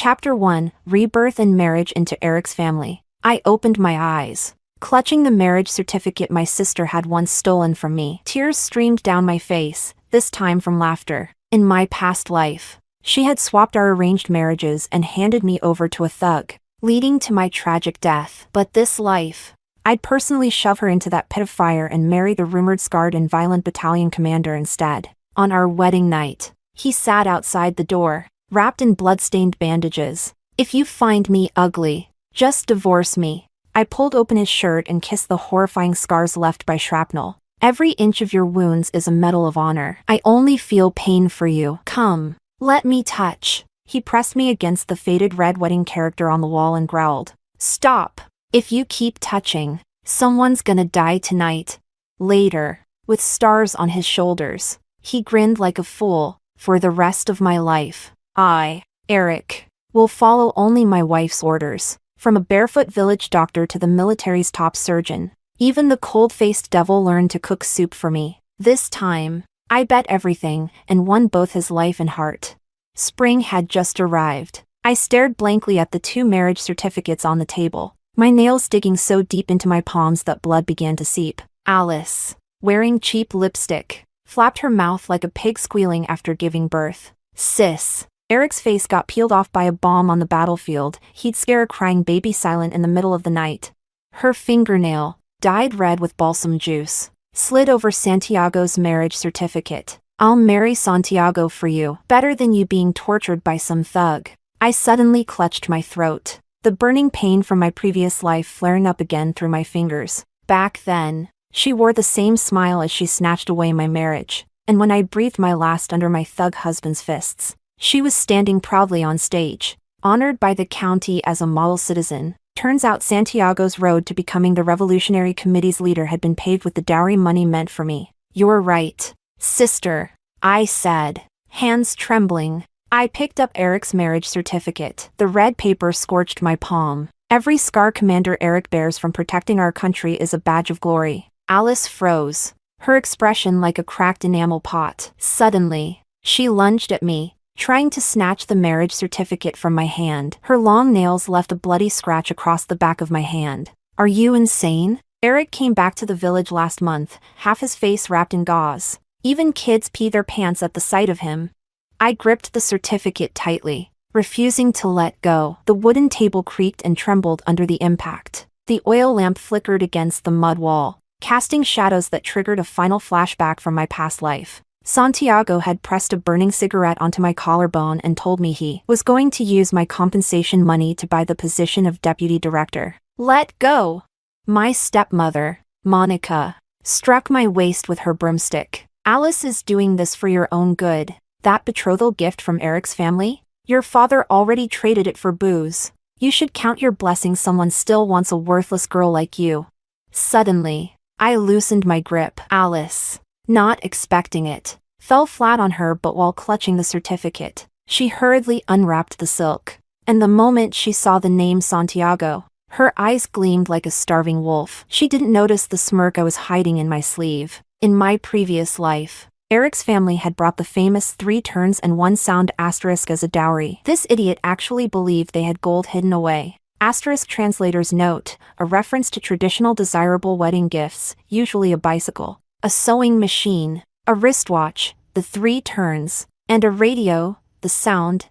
Chapter 1, Rebirth and Marriage into Eric's Family. I opened my eyes, clutching the marriage certificate my sister had once stolen from me. Tears streamed down my face, this time from laughter. In my past life, she had swapped our arranged marriages and handed me over to a thug, leading to my tragic death. But this life, I'd personally shove her into that pit of fire and marry the rumored scarred and violent battalion commander instead. On our wedding night, he sat outside the door, wrapped in bloodstained bandages. "If you find me ugly, just divorce me." I pulled open his shirt and kissed the horrifying scars left by shrapnel. "Every inch of your wounds is a medal of honor. I only feel pain for you. Come, let me touch." He pressed me against the faded red wedding character on the wall and growled, "Stop. If you keep touching, someone's gonna die tonight." Later, with stars on his shoulders, he grinned like a fool. "For the rest of my life, I, Eric, will follow only my wife's orders." From a barefoot village doctor to the military's top surgeon, even the cold-faced devil learned to cook soup for me. This time, I bet everything and won both his life and heart. Spring had just arrived. I stared blankly at the two marriage certificates on the table, my nails digging so deep into my palms that blood began to seep. Alice, wearing cheap lipstick, flapped her mouth like a pig squealing after giving birth. "Sis." Eric's face got peeled off by a bomb on the battlefield. He'd scare a crying baby silent in the middle of the night. Her fingernail, dyed red with balsam juice, slid over Santiago's marriage certificate. "I'll marry Santiago for you. Better than you being tortured by some thug." I suddenly clutched my throat, the burning pain from my previous life flaring up again through my fingers. Back then, she wore the same smile as she snatched away my marriage, and when I breathed my last under my thug husband's fists, she was standing proudly on stage, honored by the county as a model citizen. Turns out Santiago's road to becoming the Revolutionary Committee's leader had been paved with the dowry money meant for me. "You're right, sister," I said, hands trembling. I picked up Eric's marriage certificate. The red paper scorched my palm. "Every scar Commander Eric bears from protecting our country is a badge of glory." Alice froze, her expression like a cracked enamel pot. Suddenly, she lunged at me, trying to snatch the marriage certificate from my hand. Her long nails left a bloody scratch across the back of my hand. "Are you insane? Eric came back to the village last month, half his face wrapped in gauze. Even kids pee their pants at the sight of him." I gripped the certificate tightly, refusing to let go. The wooden table creaked and trembled under the impact. The oil lamp flickered against the mud wall, casting shadows that triggered a final flashback from my past life. Santiago had pressed a burning cigarette onto my collarbone and told me he was going to use my compensation money to buy the position of deputy director. "Let go!" My stepmother, Monica, struck my waist with her broomstick. "Alice is doing this for your own good. That betrothal gift from Eric's family? Your father already traded it for booze. You should count your blessings someone still wants a worthless girl like you." Suddenly, I loosened my grip. Alice, not expecting it, fell flat on her, but while clutching the certificate, she hurriedly unwrapped the silk. And the moment she saw the name Santiago, her eyes gleamed like a starving wolf. She didn't notice the smirk I was hiding in my sleeve. In my previous life, Eric's family had brought the famous 3 turns and 1 sound asterisk as a dowry. This idiot actually believed they had gold hidden away. Asterisk translator's note, a reference to traditional desirable wedding gifts, usually a bicycle, a sewing machine, a wristwatch, the 3 turns, and a radio, the sound.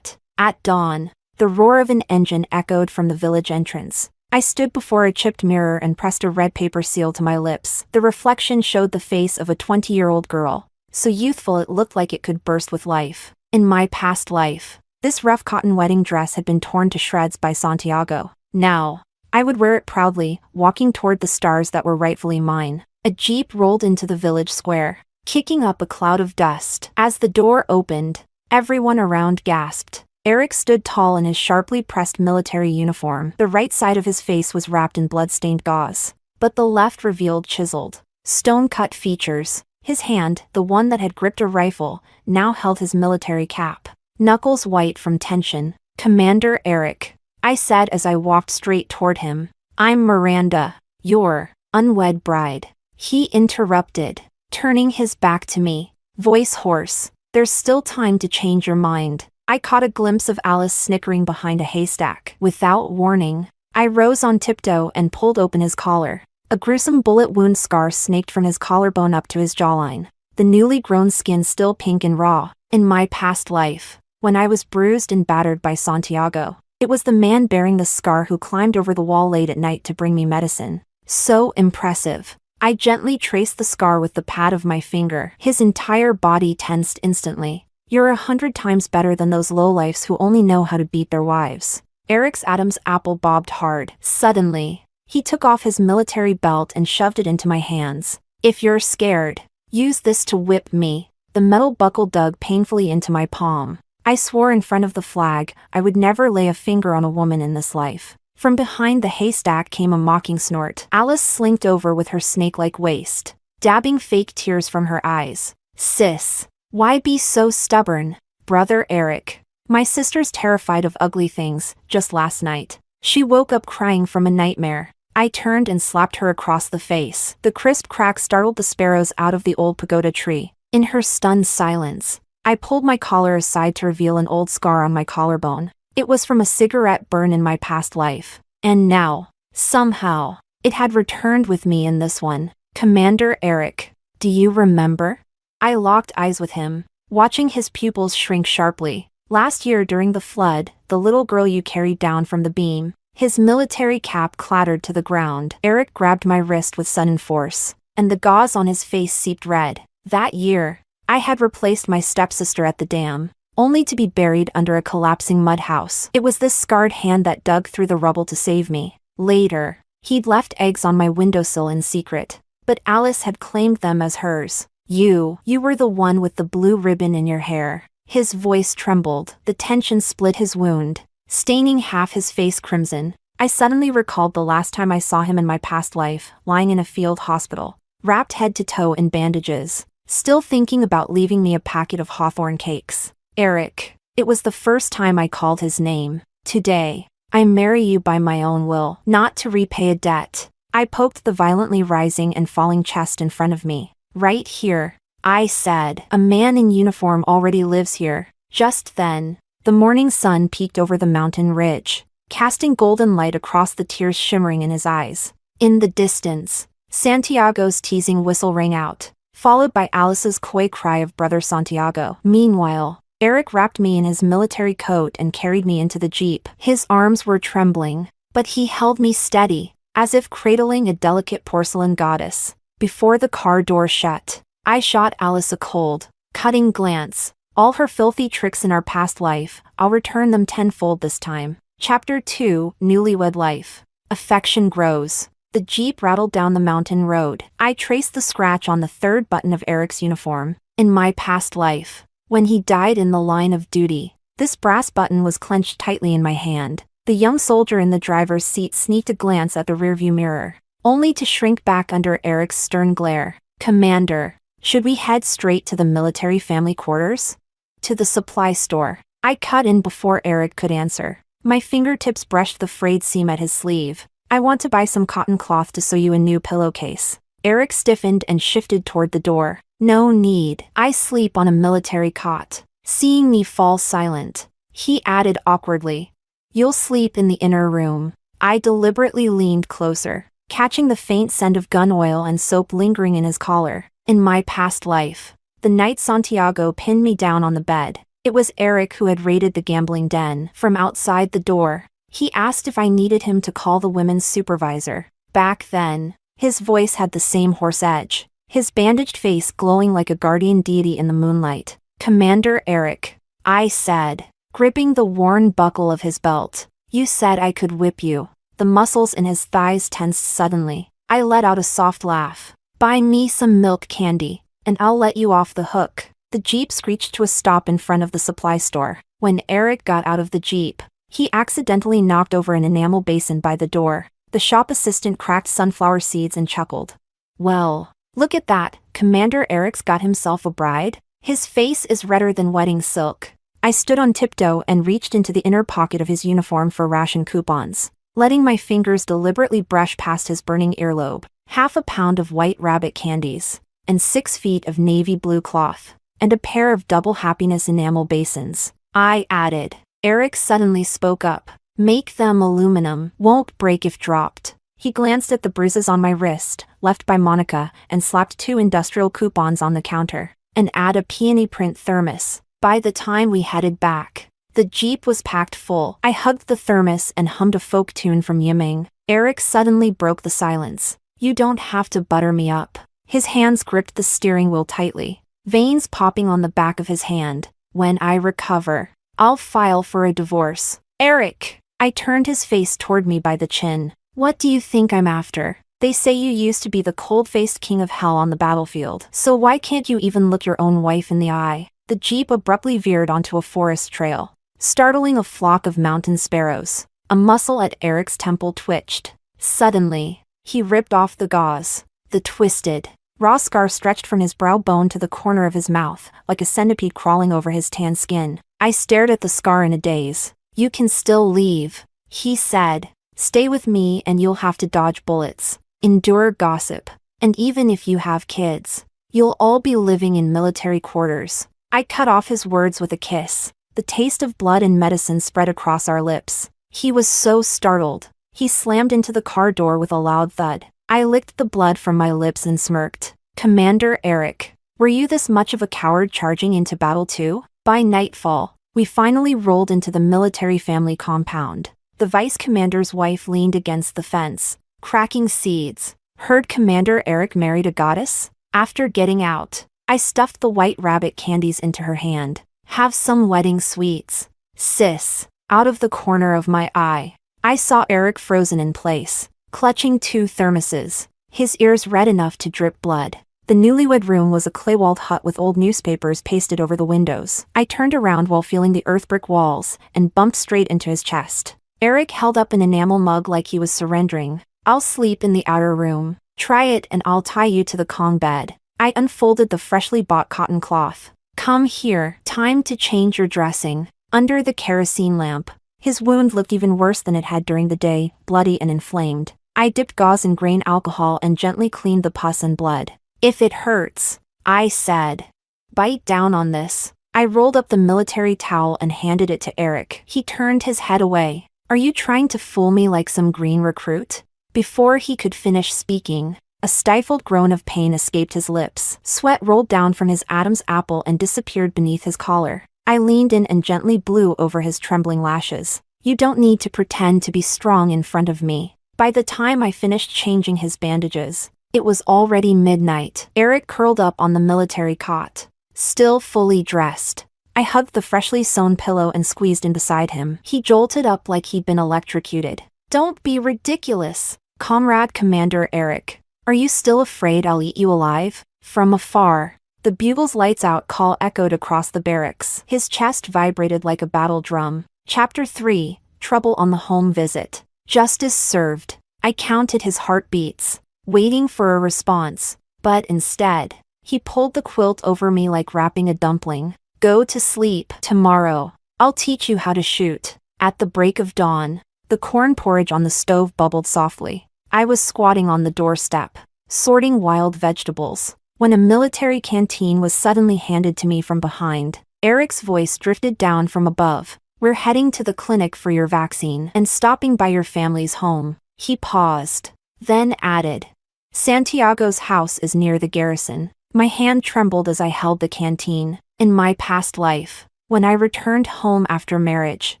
At dawn, the roar of an engine echoed from the village entrance. I stood before a chipped mirror and pressed a red paper seal to my lips. The reflection showed the face of a 20-year-old girl, so youthful it looked like it could burst with life. In my past life, this rough cotton wedding dress had been torn to shreds by Santiago. Now, I would wear it proudly, walking toward the stars that were rightfully mine. A jeep rolled into the village square, kicking up a cloud of dust. As the door opened, everyone around gasped. Eric stood tall in his sharply pressed military uniform. The right side of his face was wrapped in blood-stained gauze, but the left revealed chiseled, stone-cut features. His hand, the one that had gripped a rifle, now held his military cap, knuckles white from tension. "Commander Eric," I said as I walked straight toward him. "I'm Miranda, your unwed bride." He interrupted, turning his back to me, voice hoarse. "There's still time to change your mind. I caught a glimpse of Alice snickering behind a haystack. Without warning, I rose on tiptoe and pulled open his collar. A gruesome bullet wound scar snaked from his collarbone up to his jawline, the newly grown skin still pink and raw. In my past life, when I was bruised and battered by Santiago, it was the man bearing the scar who climbed over the wall late at night to bring me medicine. So impressive. I gently traced the scar with the pad of my finger. His entire body tensed instantly. You're 100 times better than those lowlifes who only know how to beat their wives. Eric's Adam's apple bobbed hard. Suddenly, he took off his military belt and shoved it into my hands. If you're scared, use this to whip me. The metal buckle dug painfully into my palm. I swore in front of the flag I would never lay a finger on a woman in this life. From behind the haystack came a mocking snort. Alice slinked over with her snake-like waist, dabbing fake tears from her eyes. Sis, why be so stubborn? Brother Eric. My sister's terrified of ugly things, just last night. She woke up crying from a nightmare. I turned and slapped her across the face. The crisp crack startled the sparrows out of the old pagoda tree. In her stunned silence, I pulled my collar aside to reveal an old scar on my collarbone. It was from a cigarette burn in my past life. And now, somehow, it had returned with me in this one. Commander Eric, do you remember? I locked eyes with him, watching his pupils shrink sharply. Last year during the flood, the little girl you carried down from the beam. His military cap clattered to the ground. Eric grabbed my wrist with sudden force, and the gauze on his face seeped red. That year, I had replaced my stepsister at the dam, only to be buried under a collapsing mud house. It was this scarred hand that dug through the rubble to save me. Later, he'd left eggs on my windowsill in secret, but Alice had claimed them as hers. You were the one with the blue ribbon in your hair. His voice trembled. The tension split his wound, staining half his face crimson. I suddenly recalled the last time I saw him in my past life, lying in a field hospital, wrapped head to toe in bandages, still thinking about leaving me a packet of hawthorn cakes. Eric. It was the first time I called his name. Today, I marry you by my own will, not to repay a debt. I poked the violently rising and falling chest in front of me. Right here, I said. A man in uniform already lives here. Just then, the morning sun peeked over the mountain ridge, casting golden light across the tears shimmering in his eyes. In the distance, Santiago's teasing whistle rang out, followed by Alice's coy cry of Brother Santiago. Meanwhile, Eric wrapped me in his military coat and carried me into the jeep. His arms were trembling, but he held me steady, as if cradling a delicate porcelain goddess. Before the car door shut, I shot Alice a cold, cutting glance. All her filthy tricks in our past life, I'll return them tenfold this time. Chapter 2, Newlywed Life. Affection grows. The jeep rattled down the mountain road. I traced the scratch on the third button of Eric's uniform. In my past life, when he died in the line of duty, this brass button was clenched tightly in my hand. The young soldier in the driver's seat sneaked a glance at the rearview mirror, only to shrink back under Eric's stern glare. Commander, should we head straight to the military family quarters? To the supply store. I cut in before Eric could answer. My fingertips brushed the frayed seam at his sleeve. I want to buy some cotton cloth to sew you a new pillowcase. Eric stiffened and shifted toward the door. No need. I sleep on a military cot. Seeing me fall silent, he added awkwardly. You'll sleep in the inner room. I deliberately leaned closer, catching the faint scent of gun oil and soap lingering in his collar. In my past life, the night Santiago pinned me down on the bed, it was Eric who had raided the gambling den. From outside the door, he asked if I needed him to call the women's supervisor. Back then, his voice had the same hoarse edge, his bandaged face glowing like a guardian deity in the moonlight. Commander Eric, I said, gripping the worn buckle of his belt. You said I could whip you. The muscles in his thighs tensed suddenly. I let out a soft laugh. Buy me some milk candy, and I'll let you off the hook. The jeep screeched to a stop in front of the supply store. When Eric got out of the jeep, he accidentally knocked over an enamel basin by the door. The shop assistant cracked sunflower seeds and chuckled. Well, look at that. Commander Eric's got himself a bride. His face is redder than wedding silk. I stood on tiptoe and reached into the inner pocket of his uniform for ration coupons, letting my fingers deliberately brush past his burning earlobe. 1/2 pound of white rabbit candies, and 6 feet of navy blue cloth, and a pair of double happiness enamel basins. I added. Eric suddenly spoke up. Make them aluminum, won't break if dropped. He glanced at the bruises on my wrist, left by Monica, and slapped 2 industrial coupons on the counter. And add a peony print thermos. By the time we headed back, the Jeep was packed full. I hugged the thermos and hummed a folk tune from Yiming. Eric suddenly broke the silence. You don't have to butter me up. His hands gripped the steering wheel tightly, veins popping on the back of his hand. When I recover, I'll file for a divorce. Eric! I turned his face toward me by the chin. What do you think I'm after? They say you used to be the cold-faced king of hell on the battlefield. So why can't you even look your own wife in the eye? The Jeep abruptly veered onto a forest trail, startling a flock of mountain sparrows. A muscle at Eric's temple twitched. Suddenly, he ripped off the gauze. The twisted, raw scar stretched from his brow bone to the corner of his mouth, like a centipede crawling over his tan skin. I stared at the scar in a daze. You can still leave, he said. Stay with me and you'll have to dodge bullets, endure gossip, and even if you have kids, you'll all be living in military quarters. I cut off his words with a kiss. The taste of blood and medicine spread across our lips. He was so startled. He slammed into the car door with a loud thud. I licked the blood from my lips and smirked. Commander Eric, were you this much of a coward charging into battle too? By nightfall, we finally rolled into the military family compound. The vice commander's wife leaned against the fence, cracking seeds. Heard Commander Eric married a goddess? After getting out, I stuffed the white rabbit candies into her hand. Have some wedding sweets, sis. Out of the corner of my eye, I saw Eric frozen in place, clutching 2 thermoses, his ears red enough to drip blood. The newlywed room was a clay-walled hut with old newspapers pasted over the windows. I turned around while feeling the earth brick walls and bumped straight into his chest. Eric held up an enamel mug like he was surrendering. I'll sleep in the outer room. Try it and I'll tie you to the Kong bed. I unfolded the freshly bought cotton cloth. Come here, time to change your dressing. Under the kerosene lamp, his wound looked even worse than it had during the day, bloody and inflamed. I dipped gauze in grain alcohol and gently cleaned the pus and blood. If it hurts, I said, bite down on this. I rolled up the military towel and handed it to Eric. He turned his head away. Are you trying to fool me like some green recruit? Before he could finish speaking, a stifled groan of pain escaped his lips. Sweat rolled down from his Adam's apple and disappeared beneath his collar. I leaned in and gently blew over his trembling lashes. You don't need to pretend to be strong in front of me. By the time I finished changing his bandages, it was already midnight. Eric curled up on the military cot, still fully dressed. I hugged the freshly sewn pillow and squeezed in beside him. He jolted up like he'd been electrocuted. Don't be ridiculous, Comrade Commander Eric. Are you still afraid I'll eat you alive? From afar, the bugle's lights out call echoed across the barracks. His chest vibrated like a battle drum. Chapter 3, Trouble on the Home Visit. Justice served. I counted his heartbeats, waiting for a response, but instead, he pulled the quilt over me like wrapping a dumpling. Go to sleep. Tomorrow, I'll teach you how to shoot. At the break of dawn, the corn porridge on the stove bubbled softly. I was squatting on the doorstep, sorting wild vegetables, when a military canteen was suddenly handed to me from behind. Eric's voice drifted down from above. We're heading to the clinic for your vaccine and stopping by your family's home. He paused, then added, Santiago's house is near the garrison. My hand trembled as I held the canteen. In my past life, when I returned home after marriage,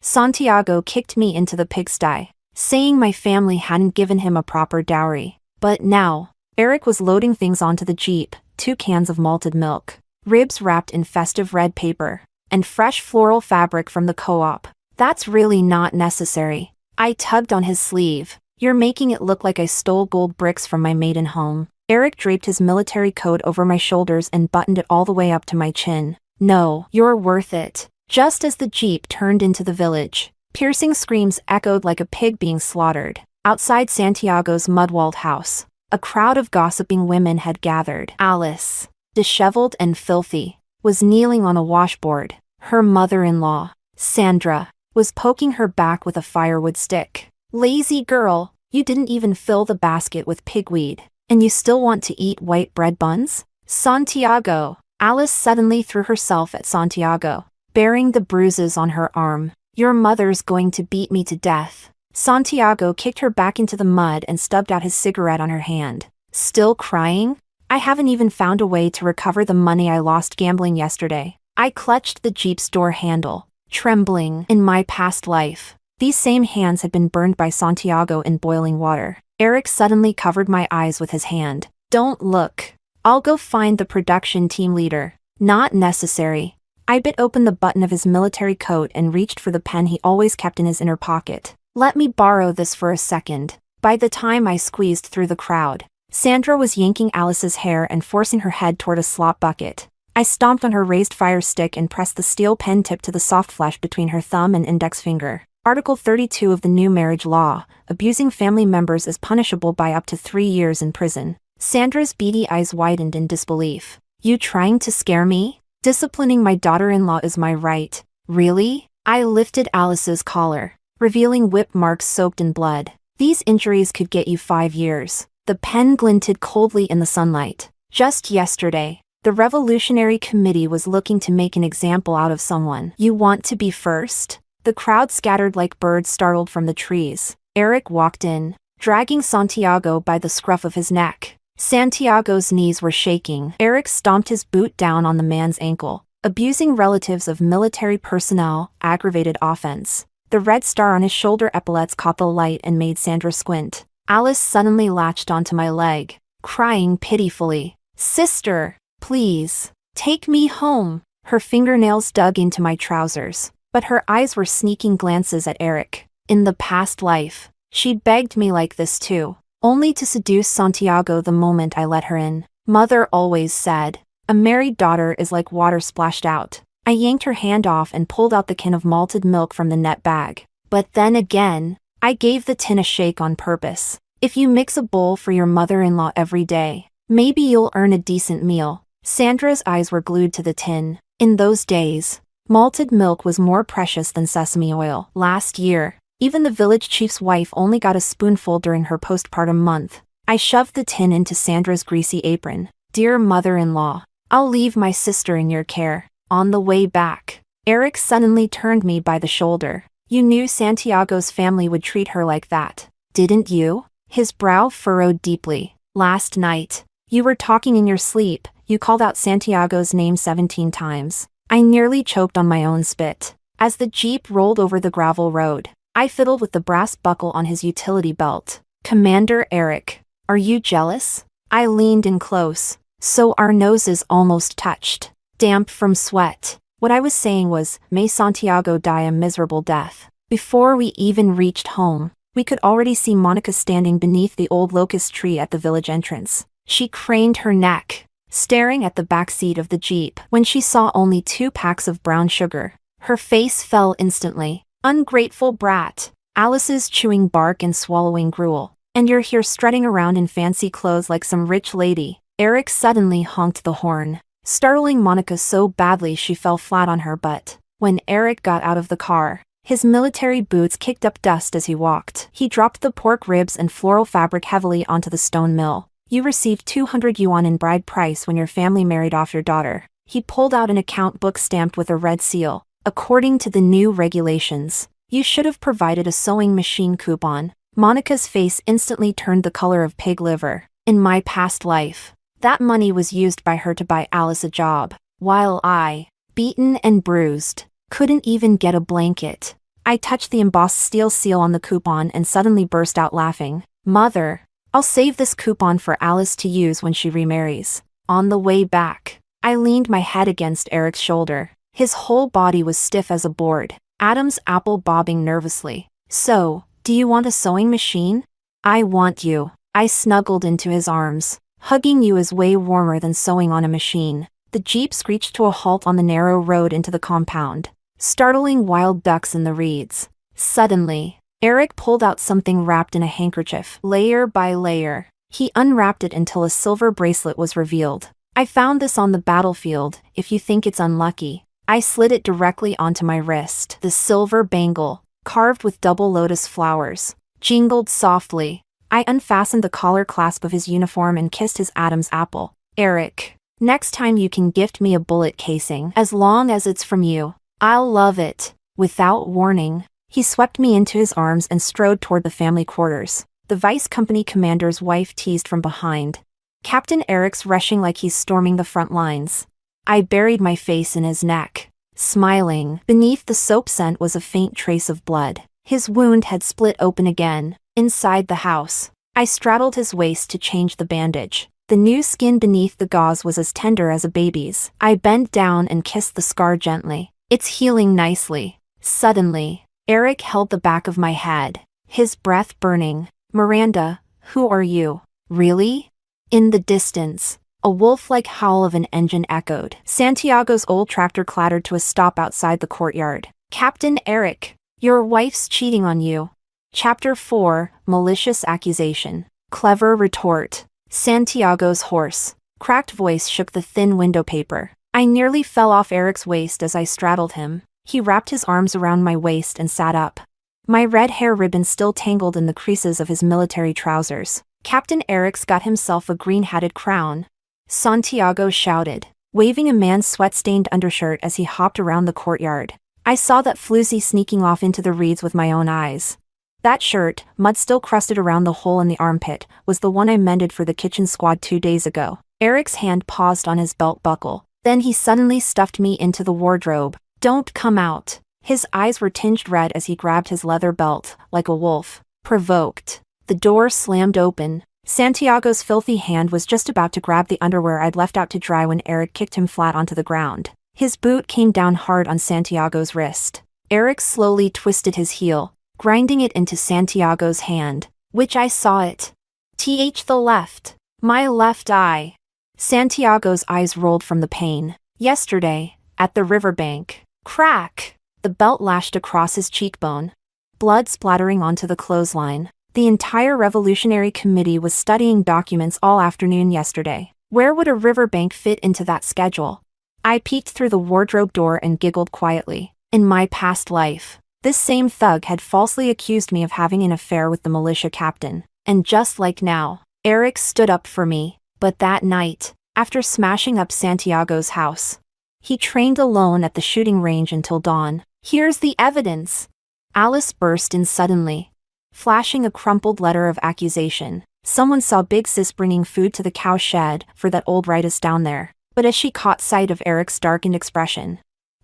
Santiago kicked me into the pigsty, saying my family hadn't given him a proper dowry. But now, Eric was loading things onto the Jeep, 2 cans of malted milk, ribs wrapped in festive red paper, and fresh floral fabric from the co-op. That's really not necessary. I tugged on his sleeve. You're making it look like I stole gold bricks from my maiden home. Eric draped his military coat over my shoulders and buttoned it all the way up to my chin. No, you're worth it. Just as the Jeep turned into the village, piercing screams echoed like a pig being slaughtered. Outside Santiago's mud-walled house, a crowd of gossiping women had gathered. Alice, disheveled and filthy, was kneeling on a washboard. Her mother-in-law, Sandra, was poking her back with a firewood stick. Lazy girl, you didn't even fill the basket with pigweed, and you still want to eat white bread buns? Santiago! Alice suddenly threw herself at Santiago. bearing the bruises on her arm. "Your mother's going to beat me to death." Santiago kicked her back into the mud and stubbed out his cigarette on her hand. "Still crying? I haven't even found a way to recover the money I lost gambling yesterday." I clutched the Jeep's door handle, trembling. In my past life, these same hands had been burned by Santiago in boiling water. Eric suddenly covered my eyes with his hand. "Don't look. I'll go find the production team leader." "Not necessary." I bit open the button of his military coat and reached for the pen he always kept in his inner pocket. "Let me borrow this for a second." By the time I squeezed through the crowd, Sandra was yanking Alice's hair and forcing her head toward a slop bucket. I stomped on her raised fire stick and pressed the steel pen tip to the soft flesh between her thumb and index finger. Article 32 of the new marriage law: abusing family members is punishable by up to 3 years in prison. Sandra's beady eyes widened in disbelief. "You trying to scare me? Disciplining my daughter-in-law is my right." "Really?" I lifted Alice's collar, revealing whip marks soaked in blood. "These injuries could get you 5 years. The pen glinted coldly in the sunlight. "Just yesterday, the Revolutionary Committee was looking to make an example out of someone. You want to be first?" The crowd scattered like birds startled from the trees. Eric walked in, dragging Santiago by the scruff of his neck. Santiago's knees were shaking. Eric stomped his boot down on the man's ankle. "Abusing relatives of military personnel, aggravated offense." The red star on his shoulder epaulets caught the light and made Sandra squint. Alice suddenly latched onto my leg, crying pitifully. "Sister, please, take me home." Her fingernails dug into my trousers, but her eyes were sneaking glances at Eric. In the past life, she'd begged me like this too, only to seduce Santiago the moment I let her in. Mother always said, "A married daughter is like water splashed out." I yanked her hand off and pulled out the can of malted milk from the net bag. But then again, I gave the tin a shake on purpose. "If you mix a bowl for your mother-in-law every day, maybe you'll earn a decent meal." Sandra's eyes were glued to the tin. In those days, malted milk was more precious than sesame oil. Last year, even the village chief's wife only got a spoonful during her postpartum month. I shoved the tin into Sandra's greasy apron. "Dear mother-in-law, I'll leave my sister in your care." On the way back, Eric suddenly turned me by the shoulder. "You knew Santiago's family would treat her like that, didn't you?" His brow furrowed deeply. "Last night, you were talking in your sleep. You called out Santiago's name 17 times. I nearly choked on my own spit." As the Jeep rolled over the gravel road, I fiddled with the brass buckle on his utility belt. "Commander Eric, are you jealous?" I leaned in close, so our noses almost touched, damp from sweat. What I was saying was, may Santiago die a miserable death. Before we even reached home, we could already see Monica standing beneath the old locust tree at the village entrance. She craned her neck, staring at the back seat of the Jeep. When she saw only 2 packs of brown sugar, her face fell instantly. "Ungrateful brat." Alice's chewing bark and swallowing gruel. "And you're here strutting around in fancy clothes like some rich lady." Eric suddenly honked the horn, startling Monica so badly she fell flat on her butt. When Eric got out of the car, his military boots kicked up dust as he walked. He dropped the pork ribs and floral fabric heavily onto the stone mill. "You received 200 yuan in bride price when your family married off your daughter." He pulled out an account book stamped with a red seal. "According to the new regulations, you should have provided a sewing machine coupon." Monica's face instantly turned the color of pig liver. In my past life, that money was used by her to buy Alice a job, while I, beaten and bruised, couldn't even get a blanket. I touched the embossed steel seal on the coupon and suddenly burst out laughing. "Mother, I'll save this coupon for Alice to use when she remarries." On the way back, I leaned my head against Eric's shoulder. His whole body was stiff as a board, Adam's apple bobbing nervously. "So, do you want a sewing machine?" "I want you." I snuggled into his arms. "Hugging you is way warmer than sewing on a machine." The Jeep screeched to a halt on the narrow road into the compound, startling wild ducks in the reeds. Suddenly, Eric pulled out something wrapped in a handkerchief. Layer by layer, he unwrapped it until a silver bracelet was revealed. "I found this on the battlefield, if you think it's unlucky." I slid it directly onto my wrist. The silver bangle, carved with double lotus flowers, jingled softly. I unfastened the collar clasp of his uniform and kissed his Adam's apple. "Eric, next time you can gift me a bullet casing, as long as it's from you." I'll love it. Without warning, he swept me into his arms and strode toward the family quarters. The vice company commander's wife teased from behind. Captain Eric's rushing like he's storming the front lines. I buried my face in his neck, smiling. Beneath the soap scent was a faint trace of blood. His wound had split open again. Inside the house, I straddled his waist to change the bandage. The new skin beneath the gauze was as tender as a baby's. I bent down and kissed the scar gently. It's healing nicely. Suddenly, Eric held the back of my head, his breath burning. Miranda, who are you? Really? In the distance, a wolf-like howl of an engine echoed. Santiago's old tractor clattered to a stop outside the courtyard. Captain Eric, your wife's cheating on you. Chapter 4, Malicious Accusation. Clever retort. Santiago's hoarse, cracked voice shook the thin window paper. I nearly fell off Eric's waist as I straddled him. He wrapped his arms around my waist and sat up. My red hair ribbon still tangled in the creases of his military trousers. Captain Eric's got himself a green-hatted crown, Santiago shouted, waving a man's sweat-stained undershirt as he hopped around the courtyard. I saw that floozy sneaking off into the reeds with my own eyes. That shirt, mud still crusted around the hole in the armpit, was the one I mended for the kitchen squad 2 days ago. Eric's hand paused on his belt buckle. Then he suddenly stuffed me into the wardrobe. Don't come out. His eyes were tinged red as he grabbed his leather belt, like a wolf. Provoked. The door slammed open. Santiago's filthy hand was just about to grab the underwear I'd left out to dry when Eric kicked him flat onto the ground. His boot came down hard on Santiago's wrist. Eric slowly twisted his heel, grinding it into Santiago's hand, which I saw it. The left. My left eye. Santiago's eyes rolled from the pain. Yesterday, at the riverbank. Crack! The belt lashed across his cheekbone. Blood splattering onto the clothesline. The entire Revolutionary Committee was studying documents all afternoon yesterday. Where would a riverbank fit into that schedule? I peeked through the wardrobe door and giggled quietly. In my past life, this same thug had falsely accused me of having an affair with the militia captain. And just like now, Eric stood up for me. But that night, after smashing up Santiago's house, he trained alone at the shooting range until dawn. Here's the evidence. Alice burst in suddenly, flashing a crumpled letter of accusation. Someone saw Big Sis bringing food to the cow shed for that old rightus down there. But as she caught sight of Eric's darkened expression,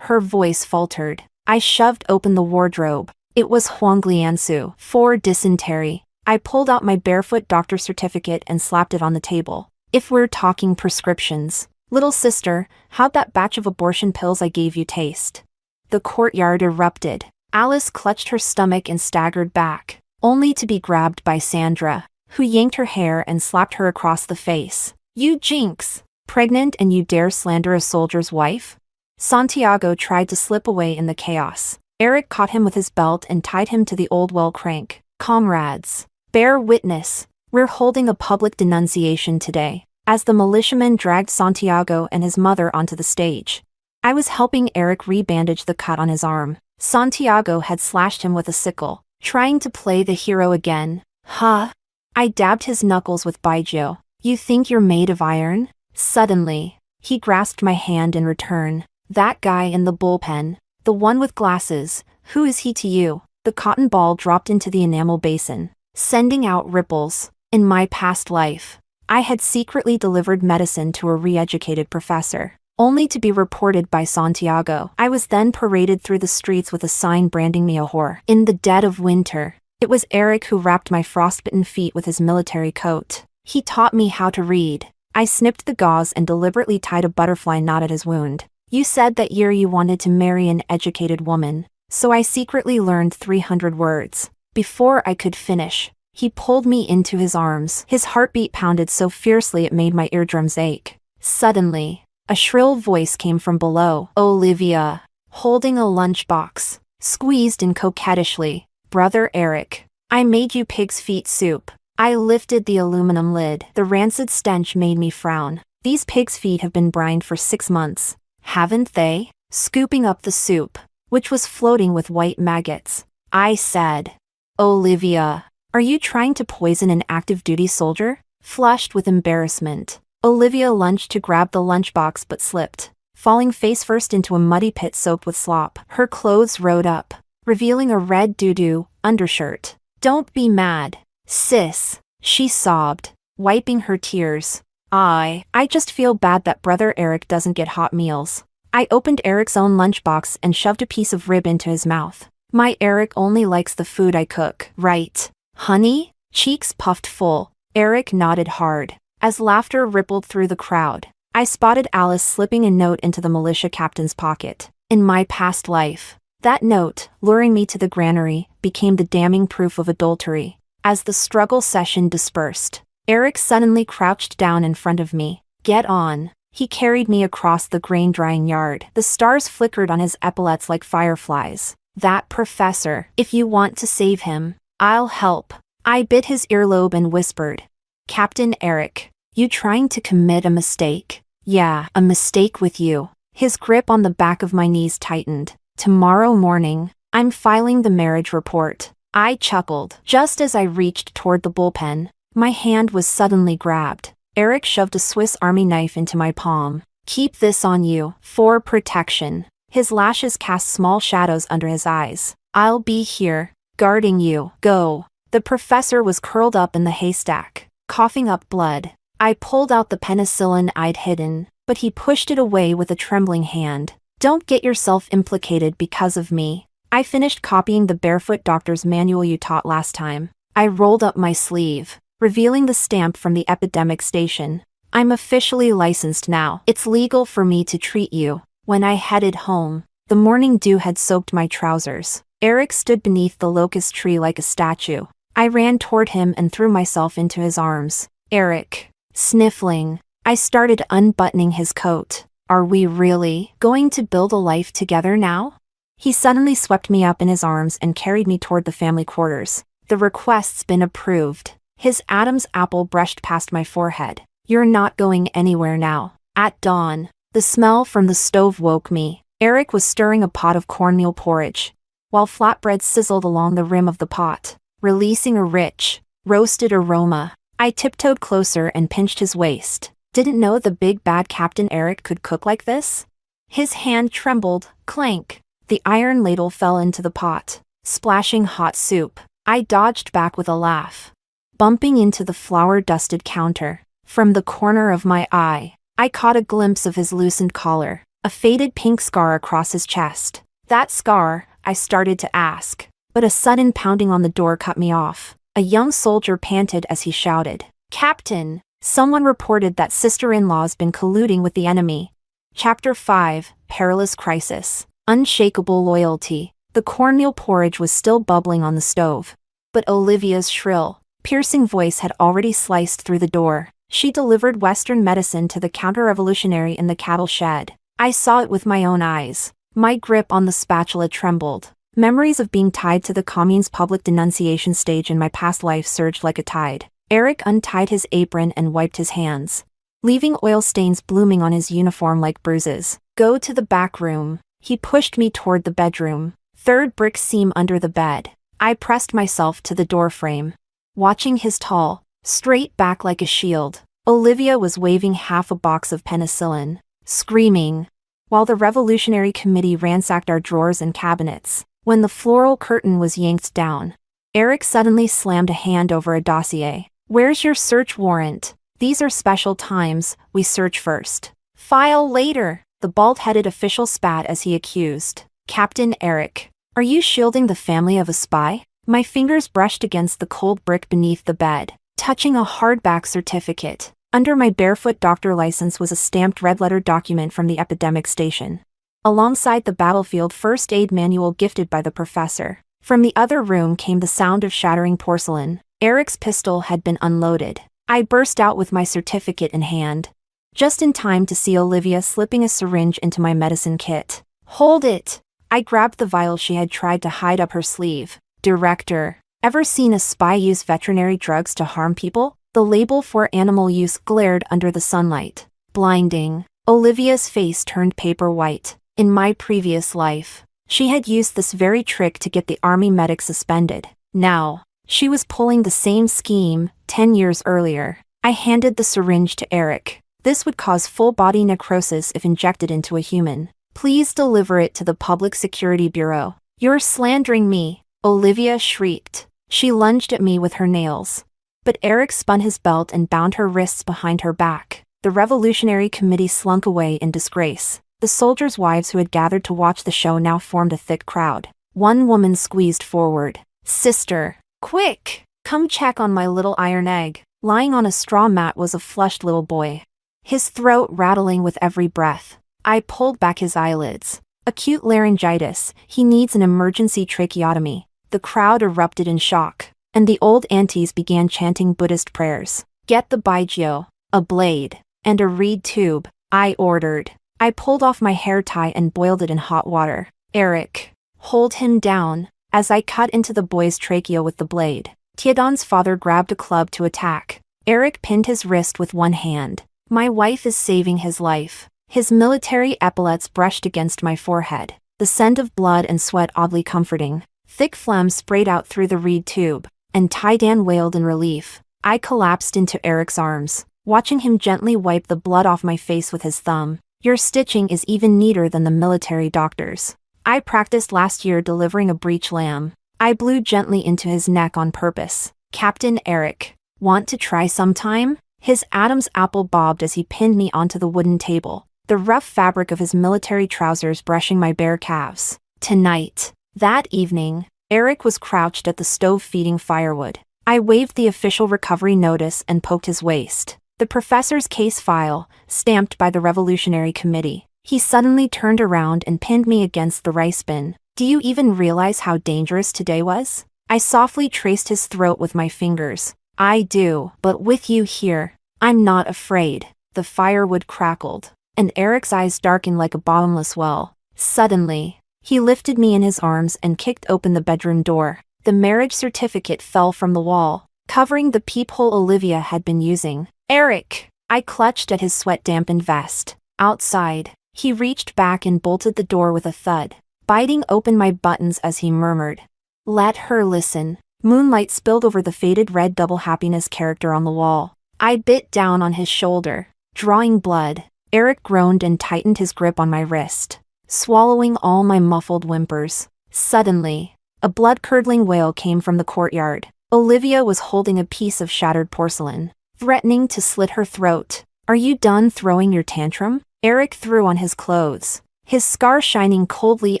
her voice faltered. I shoved open the wardrobe. It was Huangliansu. For dysentery. I pulled out my barefoot doctor's certificate and slapped it on the table. If we're talking prescriptions, little sister, how'd that batch of abortion pills I gave you taste? The courtyard erupted. Alice clutched her stomach and staggered back, only to be grabbed by Sandra, who yanked her hair and slapped her across the face. You jinx! Pregnant and you dare slander a soldier's wife? Santiago tried to slip away in the chaos. Eric caught him with his belt and tied him to the old well crank. Comrades, bear witness. We're holding a public denunciation today, as the militiamen dragged Santiago and his mother onto the stage. I was helping Eric rebandage the cut on his arm. Santiago had slashed him with a sickle, trying to play the hero again. Huh? I dabbed his knuckles with Baijiu. You think you're made of iron? Suddenly, he grasped my hand in return. That guy in the bullpen, the one with glasses, who is he to you? The cotton ball dropped into the enamel basin, sending out ripples. In my past life, I had secretly delivered medicine to a re-educated professor, only to be reported by Santiago. I was then paraded through the streets with a sign branding me a whore. In the dead of winter, it was Eric who wrapped my frostbitten feet with his military coat. He taught me how to read. I snipped the gauze and deliberately tied a butterfly knot at his wound. You said that year you wanted to marry an educated woman, so I secretly learned 300 words. Before I could finish, he pulled me into his arms. His heartbeat pounded so fiercely it made my eardrums ache. Suddenly, a shrill voice came from below. Olivia, holding a lunchbox, squeezed in coquettishly. Brother Eric, I made you pig's feet soup. I lifted the aluminum lid. The rancid stench made me frown. These pig's feet have been brined for 6 months, haven't they? Scooping up the soup, which was floating with white maggots, I said, Olivia, are you trying to poison an active duty soldier? Flushed with embarrassment, Olivia lunged to grab the lunchbox but slipped, falling face first into a muddy pit soaked with slop. Her clothes rode up, revealing a red doo-doo undershirt. "Don't be mad, sis," she sobbed, wiping her tears. I just feel bad that brother Eric doesn't get hot meals." I opened Eric's own lunchbox and shoved a piece of rib into his mouth. "My Eric only likes the food I cook, right, honey?" Cheeks puffed full. Eric nodded hard. As laughter rippled through the crowd, I spotted Alice slipping a note into the militia captain's pocket. "In my past life." That note, luring me to the granary, became the damning proof of adultery. As the struggle session dispersed, Eric suddenly crouched down in front of me. "Get on." He carried me across the grain-drying yard. The stars flickered on his epaulets like fireflies. "That professor, if you want to save him, I'll help." I bit his earlobe and whispered, "Captain Eric, you trying to commit a mistake?" "Yeah, a mistake with you." His grip on the back of my knees tightened. "Tomorrow morning, I'm filing the marriage report." I chuckled. Just as I reached toward the bullpen, my hand was suddenly grabbed. Eric shoved a Swiss Army knife into my palm. "Keep this on you, for protection." His lashes cast small shadows under his eyes. "I'll be here, guarding you. Go." The professor was curled up in the haystack, coughing up blood. I pulled out the penicillin I'd hidden, but he pushed it away with a trembling hand. "Don't get yourself implicated because of me." I finished copying the barefoot doctor's manual you taught last time. I rolled up my sleeve, revealing the stamp from the epidemic station. "I'm officially licensed now. It's legal for me to treat you." When I headed home, the morning dew had soaked my trousers. Eric stood beneath the locust tree like a statue. I ran toward him and threw myself into his arms. "Eric." Sniffling, I started unbuttoning his coat. "Are we really going to build a life together now?" He suddenly swept me up in his arms and carried me toward the family quarters. "The request's been approved." His Adam's apple brushed past my forehead. "You're not going anywhere now." At dawn, the smell from the stove woke me. Eric was stirring a pot of cornmeal porridge, while flatbread sizzled along the rim of the pot, releasing a rich, roasted aroma. I tiptoed closer and pinched his waist. "Didn't know the big bad Captain Eric could cook like this?" His hand trembled. Clank. The iron ladle fell into the pot, splashing hot soup. I dodged back with a laugh, bumping into the flour-dusted counter. From the corner of my eye, I caught a glimpse of his loosened collar, a faded pink scar across his chest. "That scar?" I started to ask, but a sudden pounding on the door cut me off. A young soldier panted as he shouted, "Captain, someone reported that sister-in-law's been colluding with the enemy." Chapter 5, Perilous Crisis. Unshakable loyalty. The cornmeal porridge was still bubbling on the stove, but Olivia's shrill, piercing voice had already sliced through the door. She delivered Western medicine to the counter-revolutionary in the cattle shed. I saw it with my own eyes. My grip on the spatula trembled. Memories of being tied to the commune's public denunciation stage in my past life surged like a tide. Eric untied his apron and wiped his hands, leaving oil stains blooming on his uniform like bruises. "Go to the back room." He pushed me toward the bedroom. Third brick seam under the bed. I pressed myself to the doorframe, watching his tall, straight back like a shield. Olivia was waving half a box of penicillin, screaming, while the Revolutionary Committee ransacked our drawers and cabinets. When the floral curtain was yanked down, Eric suddenly slammed a hand over a dossier. "Where's your search warrant?" "These are special times, we search first. File later." The bald-headed official spat as he accused, "Captain Eric, are you shielding the family of a spy?" My fingers brushed against the cold brick beneath the bed, touching a hardback certificate. Under my barefoot doctor license was a stamped red-letter document from the epidemic station, alongside the battlefield first aid manual gifted by the professor. From the other room came the sound of shattering porcelain. Eric's pistol had been unloaded. I burst out with my certificate in hand, just in time to see Olivia slipping a syringe into my medicine kit. "Hold it!" I grabbed the vial she had tried to hide up her sleeve. "Director, ever seen a spy use veterinary drugs to harm people?" The label for animal use glared under the sunlight, blinding. Olivia's face turned paper white. In my previous life, she had used this very trick to get the army medic suspended. Now, she was pulling the same scheme 10 years earlier. I handed the syringe to Eric. This would cause full-body necrosis if injected into a human. Please deliver it to the Public Security Bureau. You're slandering me, Olivia shrieked. She lunged at me with her nails. But Eric spun his belt and bound her wrists behind her back. The Revolutionary Committee slunk away in disgrace. The soldiers' wives who had gathered to watch the show now formed a thick crowd. One woman squeezed forward. Sister, quick! Come check on my little iron egg. Lying on a straw mat was a flushed little boy, his throat rattling with every breath. I pulled back his eyelids. Acute laryngitis, he needs an emergency tracheotomy. The crowd erupted in shock, and the old aunties began chanting Buddhist prayers. Get the baijio, a blade, and a reed tube, I ordered. I pulled off my hair tie and boiled it in hot water. Eric, hold him down. As I cut into the boy's trachea with the blade, Tiedon's father grabbed a club to attack. Eric pinned his wrist with one hand. My wife is saving his life. His military epaulets brushed against my forehead, the scent of blood and sweat oddly comforting. Thick phlegm sprayed out through the reed tube, and Tidan wailed in relief. I collapsed into Eric's arms, watching him gently wipe the blood off my face with his thumb. Your stitching is even neater than the military doctors. I practiced last year delivering a breech lamb. I blew gently into his neck on purpose. Captain Eric, want to try sometime? His Adam's apple bobbed as he pinned me onto the wooden table, the rough fabric of his military trousers brushing my bare calves. Tonight. That evening, Eric was crouched at the stove feeding firewood. I waved the official recovery notice and poked his waist. The professor's case file, stamped by the Revolutionary Committee. He suddenly turned around and pinned me against the rice bin. Do you even realize how dangerous today was? I softly traced his throat with my fingers. I do, but with you here, I'm not afraid. The firewood crackled, and Eric's eyes darkened like a bottomless well. Suddenly, he lifted me in his arms and kicked open the bedroom door. The marriage certificate fell from the wall, covering the peephole Olivia had been using. Eric! I clutched at his sweat-dampened vest. Outside, he reached back and bolted the door with a thud, biting open my buttons as he murmured, "Let her listen." Moonlight spilled over the faded red double happiness character on the wall. I bit down on his shoulder, drawing blood. Eric groaned and tightened his grip on my wrist, swallowing all my muffled whimpers. Suddenly, a blood-curdling wail came from the courtyard. Olivia was holding a piece of shattered porcelain, threatening to slit her throat. Are you done throwing your tantrum? Eric threw on his clothes, his scar shining coldly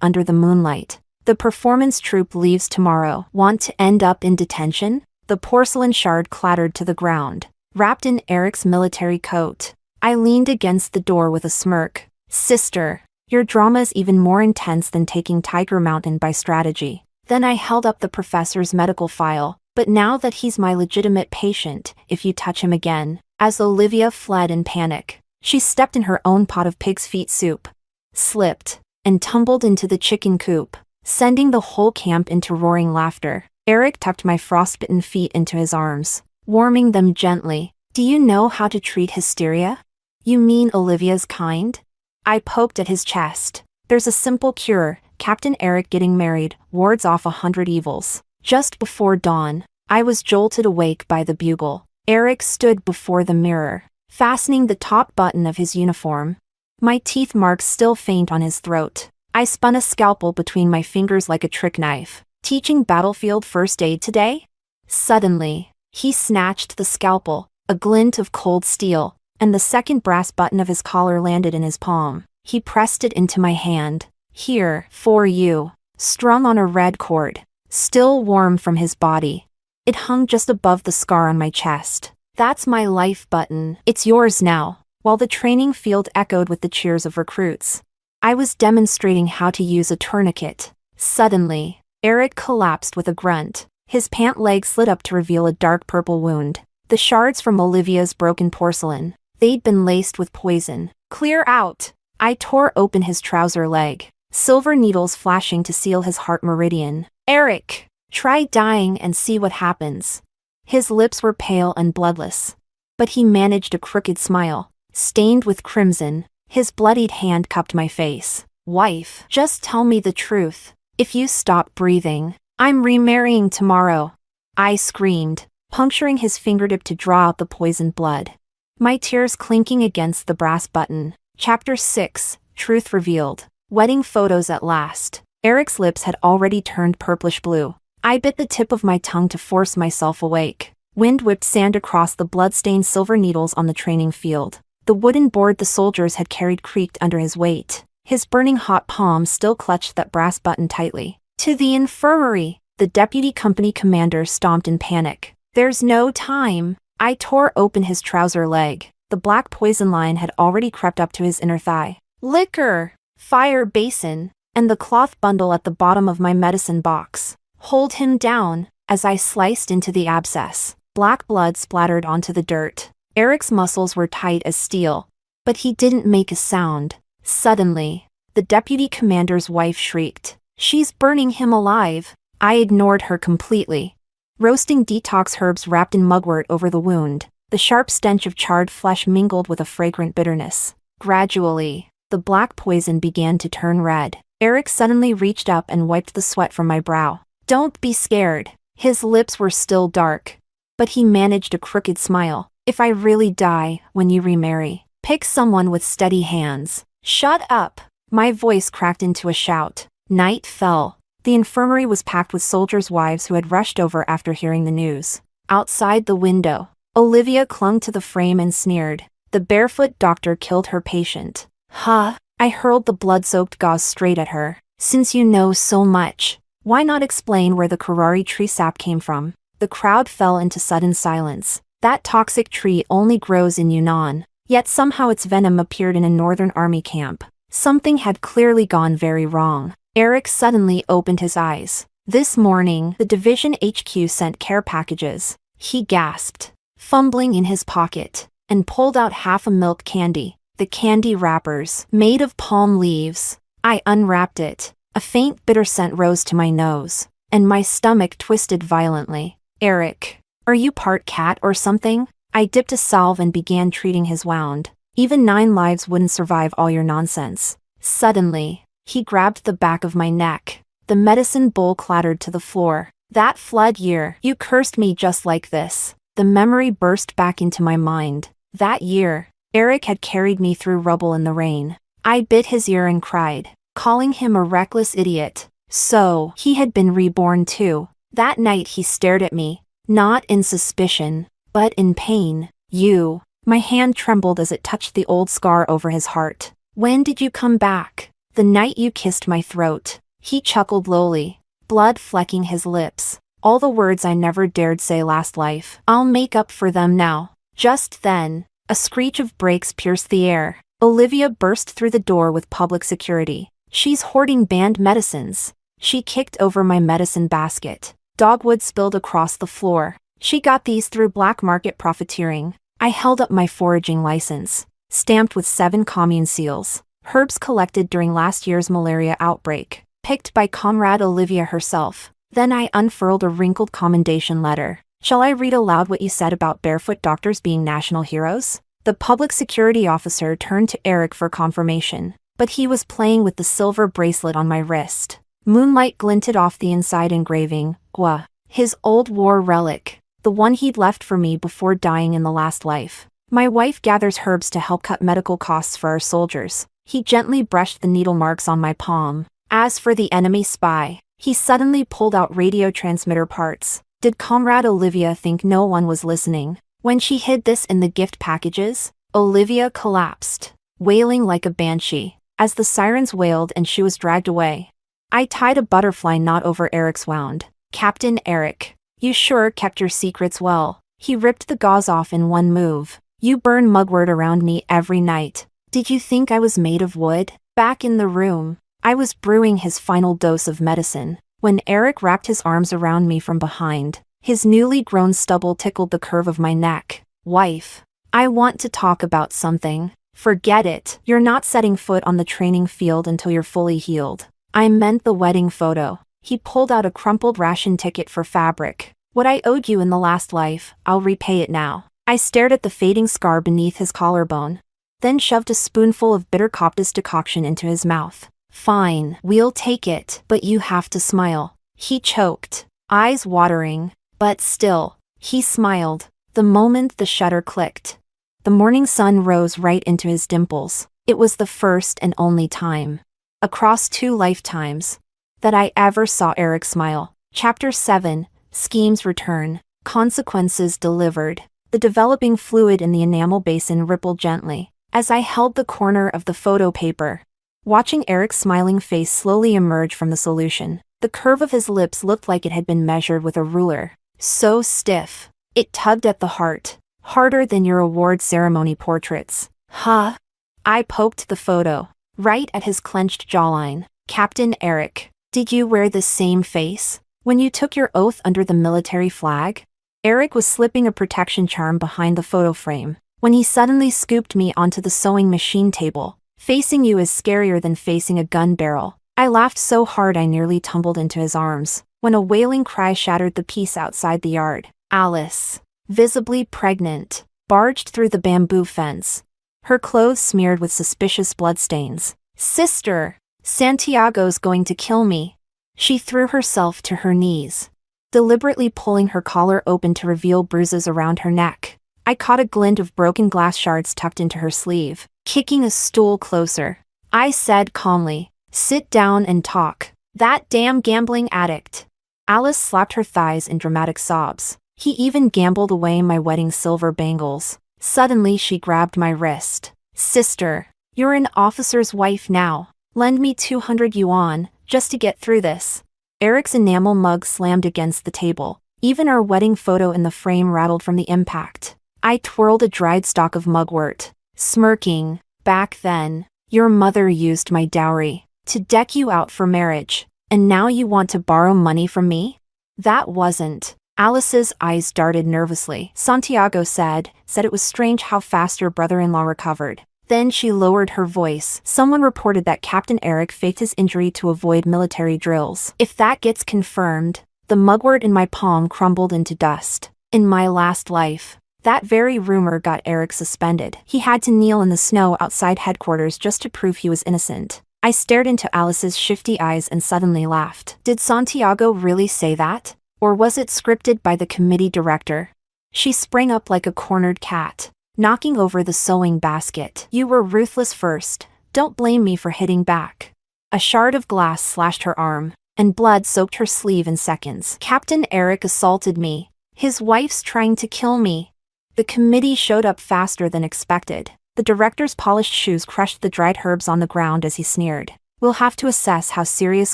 under the moonlight. The performance troupe leaves tomorrow. Want to end up in detention? The porcelain shard clattered to the ground, wrapped in Eric's military coat. I leaned against the door with a smirk. Sister, your drama is even more intense than taking Tiger Mountain by strategy. Then I held up the professor's medical file. But now that he's my legitimate patient, if you touch him again. As Olivia fled in panic, she stepped in her own pot of pig's feet soup, slipped, and tumbled into the chicken coop, sending the whole camp into roaring laughter. Eric tucked my frostbitten feet into his arms, warming them gently. Do you know how to treat hysteria? You mean Olivia's kind? I poked at his chest. There's a simple cure. Captain Eric getting married wards off 100 evils. Just before dawn, I was jolted awake by the bugle. Eric stood before the mirror, fastening the top button of his uniform. My teeth marks still faint on his throat. I spun a scalpel between my fingers like a trick knife. Teaching battlefield first aid today? Suddenly, he snatched the scalpel, a glint of cold steel, and the second brass button of his collar landed in his palm. He pressed it into my hand. Here, for you, strung on a red cord, still warm from his body. It hung just above the scar on my chest. That's my life button. It's yours now. While the training field echoed with the cheers of recruits, I was demonstrating how to use a tourniquet. Suddenly, Eric collapsed with a grunt. His pant leg slid up to reveal a dark purple wound. The shards from Olivia's broken porcelain. They'd been laced with poison. Clear out! I tore open his trouser leg, silver needles flashing to seal his heart meridian. Eric! Try dying and see what happens. His lips were pale and bloodless, but he managed a crooked smile, stained with crimson. His bloodied hand cupped my face. Wife, just tell me the truth. If you stop breathing, I'm remarrying tomorrow. I screamed, puncturing his fingertip to draw out the poisoned blood. my tears clinking against the brass button. Chapter 6, Truth Revealed. Wedding photos at last. Eric's lips had already turned purplish blue. I bit the tip of my tongue to force myself awake. Wind whipped sand across the blood-stained silver needles on the training field. The wooden board the soldiers had carried creaked under his weight. His burning hot palm still clutched that brass button tightly. To the infirmary! The deputy company commander stomped in panic. There's no time! I tore open his trouser leg. The black poison line had already crept up to his inner thigh. Liquor! Fire basin! And the cloth bundle at the bottom of my medicine box. Hold him down, as I sliced into the abscess. Black blood splattered onto the dirt. Eric's muscles were tight as steel. But he didn't make a sound. Suddenly, the deputy commander's wife shrieked. She's burning him alive. I ignored her completely. Roasting detox herbs wrapped in mugwort over the wound. The sharp stench of charred flesh mingled with a fragrant bitterness. Gradually, the black poison began to turn red. Eric suddenly reached up and wiped the sweat from my brow. Don't be scared. His lips were still dark. But he managed a crooked smile. If I really die when you remarry, pick someone with steady hands. Shut up! My voice cracked into a shout. Night fell. The infirmary was packed with soldiers' wives who had rushed over after hearing the news. Outside the window, Olivia clung to the frame and sneered. The barefoot doctor killed her patient. Huh? I hurled the blood-soaked gauze straight at her. Since you know so much, why not explain where the Karari tree sap came from? The crowd fell into sudden silence. That toxic tree only grows in Yunnan. Yet somehow its venom appeared in a northern army camp. Something had clearly gone very wrong. Eric suddenly opened his eyes. This morning, the division HQ sent care packages. He gasped, fumbling in his pocket, and pulled out half a milk candy. The candy wrappers, made of palm leaves. I unwrapped it. A faint bitter scent rose to my nose, and my stomach twisted violently. Eric, are you part cat or something? I dipped a salve and began treating his wound. Even 9 lives wouldn't survive all your nonsense. Suddenly, he grabbed the back of my neck. The medicine bowl clattered to the floor. That flood year, you cursed me just like this. The memory burst back into my mind. That year, Eric had carried me through rubble in the rain. I bit his ear and cried, calling him a reckless idiot. So, he had been reborn too. That night he stared at me, not in suspicion, but in pain. You. My hand trembled as it touched the old scar over his heart. When did you come back? The night you kissed my throat. He chuckled lowly, blood flecking his lips. All the words I never dared say last life. I'll make up for them now. Just then, a screech of brakes pierced the air. Olivia burst through the door with public security. She's hoarding banned medicines. She kicked over my medicine basket. Dogwood spilled across the floor. She got these through black market profiteering. I held up my foraging license, stamped with 7 commune seals. Herbs collected during last year's malaria outbreak, picked by Comrade Olivia herself. Then I unfurled a wrinkled commendation letter. Shall I read aloud what you said about barefoot doctors being national heroes? The public security officer turned to Eric for confirmation, but he was playing with the silver bracelet on my wrist. Moonlight glinted off the inside engraving, Gua, his old war relic, the one he'd left for me before dying in the last life. My wife gathers herbs to help cut medical costs for our soldiers. He gently brushed the needle marks on my palm. As for the enemy spy, he suddenly pulled out radio transmitter parts. Did Comrade Olivia think no one was listening? When she hid this in the gift packages, Olivia collapsed, wailing like a banshee, as the sirens wailed and she was dragged away. I tied a butterfly knot over Eric's wound. Captain Eric, you sure kept your secrets well. He ripped the gauze off in one move. You burn mugwort around me every night. Did you think I was made of wood? Back in the room, I was brewing his final dose of medicine, when Eric wrapped his arms around me from behind. His newly grown stubble tickled the curve of my neck. Wife, I want to talk about something. Forget it. You're not setting foot on the training field until you're fully healed. I meant the wedding photo. He pulled out a crumpled ration ticket for fabric. What I owed you in the last life, I'll repay it now. I stared at the fading scar beneath his collarbone, then shoved a spoonful of bitter coptis decoction into his mouth. Fine, we'll take it, but you have to smile. He choked, eyes watering, but still, he smiled. The moment the shutter clicked, The morning sun rose right into his dimples. It was the first and only time, across 2 lifetimes, that I ever saw Eric smile. Chapter 7, Schemes Return. Consequences Delivered. The developing fluid in the enamel basin rippled gently as I held the corner of the photo paper, watching Eric's smiling face slowly emerge from the solution. The curve of his lips looked like it had been measured with a ruler. So stiff, it tugged at the heart, harder than your award ceremony portraits. Huh? I poked the photo, right at his clenched jawline. Captain Eric, did you wear the same face when you took your oath under the military flag? Eric was slipping a protection charm behind the photo frame when he suddenly scooped me onto the sewing machine table. Facing you is scarier than facing a gun barrel. I laughed so hard I nearly tumbled into his arms when a wailing cry shattered the peace outside the yard. Alice, visibly pregnant, barged through the bamboo fence, her clothes smeared with suspicious bloodstains. Sister, Santiago's going to kill me. She threw herself to her knees, deliberately pulling her collar open to reveal bruises around her neck. I caught a glint of broken glass shards tucked into her sleeve. Kicking a stool closer, I said calmly, "Sit down and talk." That damn gambling addict. Alice slapped her thighs in dramatic sobs. He even gambled away my wedding silver bangles. Suddenly she grabbed my wrist. Sister, you're an officer's wife now. Lend me 200 yuan, just to get through this. Eric's enamel mug slammed against the table. Even our wedding photo in the frame rattled from the impact. I twirled a dried stalk of mugwort, smirking. Back then, your mother used my dowry to deck you out for marriage, and now you want to borrow money from me? That wasn't. Alice's eyes darted nervously. Santiago said it was strange how fast your brother-in-law recovered. Then she lowered her voice. Someone reported that Captain Eric faked his injury to avoid military drills. If that gets confirmed, the mugwort in my palm crumbled into dust. In my last life, that very rumor got Eric suspended. He had to kneel in the snow outside headquarters just to prove he was innocent. I stared into Alice's shifty eyes and suddenly laughed. Did Santiago really say that? Or was it scripted by the committee director? She sprang up like a cornered cat, knocking over the sewing basket. You were ruthless first. Don't blame me for hitting back. A shard of glass slashed her arm, and blood soaked her sleeve in seconds. Captain Eric assaulted me. His wife's trying to kill me. The committee showed up faster than expected. The director's polished shoes crushed the dried herbs on the ground as he sneered. We'll have to assess how serious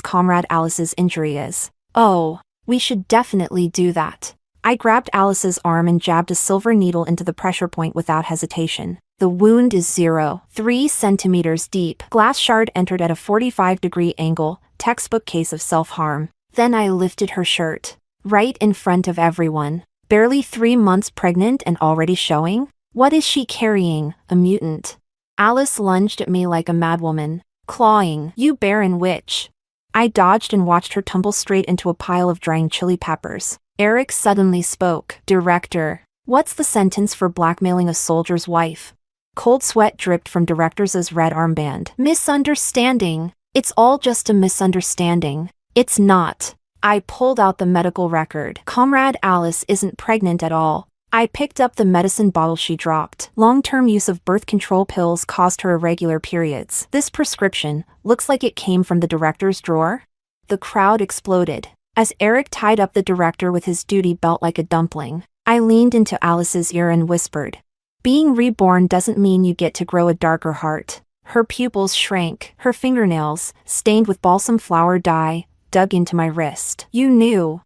Comrade Alice's injury is. Oh, we should definitely do that. I grabbed Alice's arm and jabbed a silver needle into the pressure point without hesitation. The wound is 0.3 centimeters deep. Glass shard entered at a 45-degree angle, textbook case of self-harm. Then I lifted her shirt, right in front of everyone. Barely 3 months pregnant and already showing? What is she carrying, a mutant? Alice lunged at me like a madwoman, clawing. You barren witch. I dodged and watched her tumble straight into a pile of drying chili peppers. Eric suddenly spoke. Director, what's the sentence for blackmailing a soldier's wife? Cold sweat dripped from Director's red armband. Misunderstanding. It's all just a misunderstanding. It's not. I pulled out the medical record. Comrade Alice isn't pregnant at all. I picked up the medicine bottle she dropped. Long-term use of birth control pills caused her irregular periods. This prescription looks like it came from the director's drawer. The crowd exploded as Eric tied up the director with his duty belt like a dumpling. I leaned into Alice's ear and whispered, "Being reborn doesn't mean you get to grow a darker heart." Her pupils shrank. Her fingernails, stained with balsam flower dye, dug into my wrist. You knew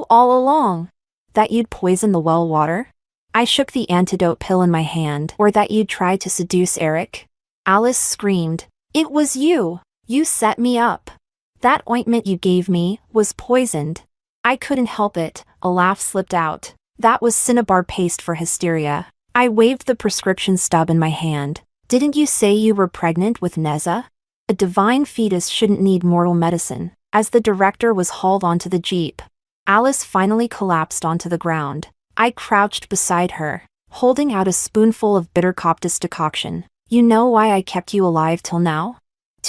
all along that you'd poison the well water? I shook the antidote pill in my hand. Or that you'd try to seduce Eric? Alice screamed. It was you. You set me up. That ointment you gave me was poisoned. I couldn't help it. A laugh slipped out. That was cinnabar paste for hysteria. I waved the prescription stub in my hand. Didn't you say you were pregnant with Neza? A divine fetus shouldn't need mortal medicine. As the director was hauled onto the jeep, Alice finally collapsed onto the ground. I crouched beside her, holding out a spoonful of bitter coptis decoction. You know why I kept you alive till now?